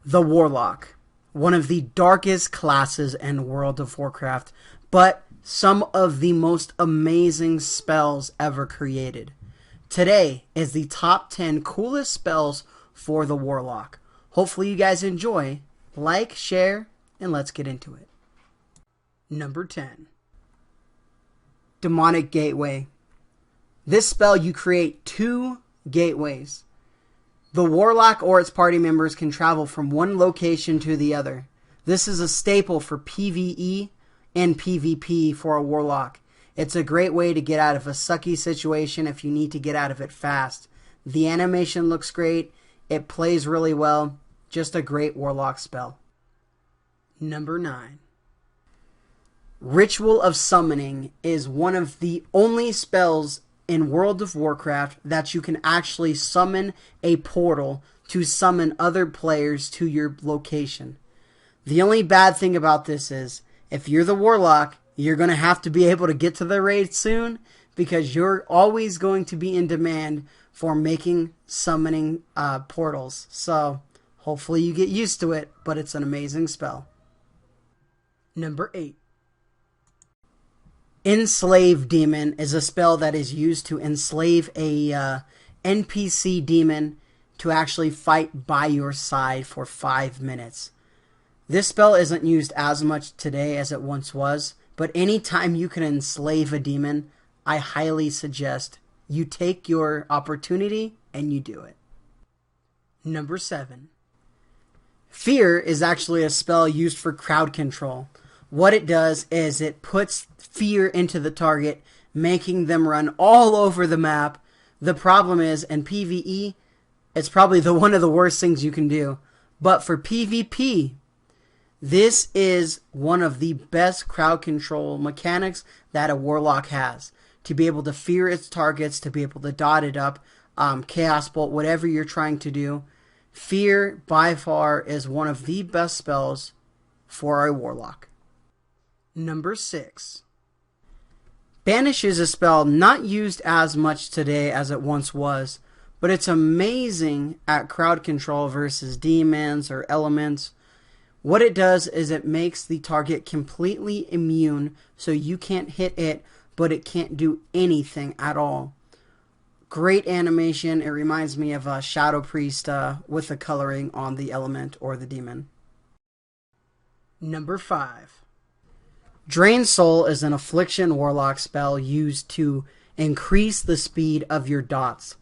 The Warlock, one of the darkest classes in World of Warcraft, but some of the most amazing spells ever created. Today is the top 10 coolest spells for the Warlock. Hopefully you guys enjoy. Like, share, and let's get into it. Number 10. Demonic Gateway. This spell, you create 2 gateways. The Warlock or its party members can travel from one location to the other. This is a staple for PvE and PvP for a Warlock. It's a great way to get out of a sucky situation if you need to get out of it fast. The animation looks great. It plays really well. Just a great Warlock spell. Number 9. Ritual of Summoning is one of the only spells in World of Warcraft that you can actually summon a portal to summon other players to your location. The only bad thing about this is, if you're the Warlock, you're going to have to be able to get to the raid soon, because you're always going to be in demand for making summoning portals. So, hopefully you get used to it, but it's an amazing spell. Number 8. Enslave Demon is a spell that is used to enslave a NPC demon to actually fight by your side for 5 minutes. This spell isn't used as much today as it once was, but anytime you can enslave a demon, I highly suggest you take your opportunity and you do it. Number 7. Fear is actually a spell used for crowd control. What it does is it puts fear into the target, making them run all over the map. The problem is, in PvE, it's probably one of the worst things you can do. But for PvP, this is one of the best crowd control mechanics that a Warlock has. To be able to fear its targets, to be able to dot it up, Chaos Bolt, whatever you're trying to do. Fear, by far, is one of the best spells for a Warlock. Number 6. Banish is a spell not used as much today as it once was, but it's amazing at crowd control versus demons or elements. What it does is it makes the target completely immune, so you can't hit it, but it can't do anything at all. Great animation. It reminds me of a Shadow Priest with the coloring on the element or the demon. Number 5. Drain Soul is an Affliction Warlock spell used to increase the speed of your dots.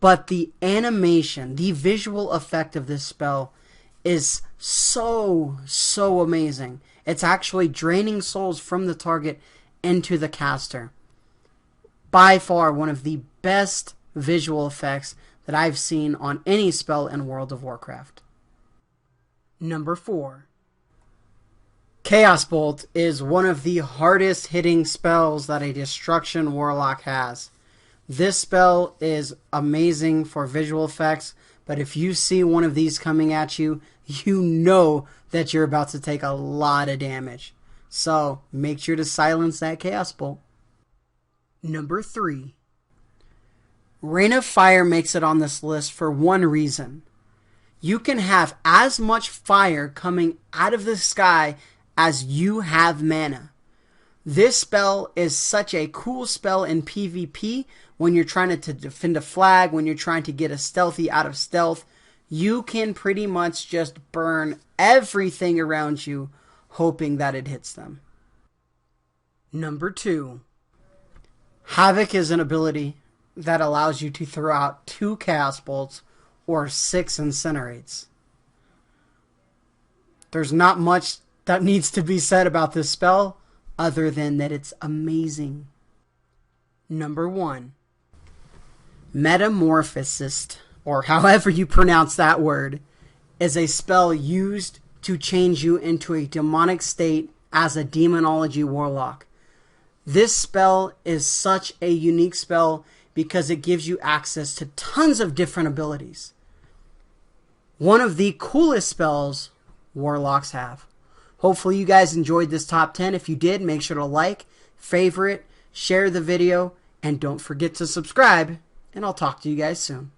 But the animation, the visual effect of this spell is so amazing. It's actually draining souls from the target into the caster. By far one of the best visual effects that I've seen on any spell in World of Warcraft. Number 4. Chaos Bolt is one of the hardest hitting spells that a Destruction Warlock has. This spell is amazing for visual effects, but if you see one of these coming at you, you know that you're about to take a lot of damage. So make sure to silence that Chaos Bolt. Number 3. Rain of Fire makes it on this list for one reason. You can have as much fire coming out of the sky as you have mana. This spell is such a cool spell in PvP when you're trying to defend a flag, when you're trying to get a stealthy out of stealth. You can pretty much just burn everything around you, hoping that it hits them. Number 2. Havoc is an ability that allows you to throw out 2 Chaos Bolts or 6 Incinerates. There's not much that needs to be said about this spell, other than that it's amazing. Number 1. Metamorphosis, or however you pronounce that word, is a spell used to change you into a demonic state as a Demonology Warlock. This spell is such a unique spell because it gives you access to tons of different abilities. One of the coolest spells Warlocks have. Hopefully you guys enjoyed this top 10. If you did, make sure to like, favorite, share the video, and don't forget to subscribe, and I'll talk to you guys soon.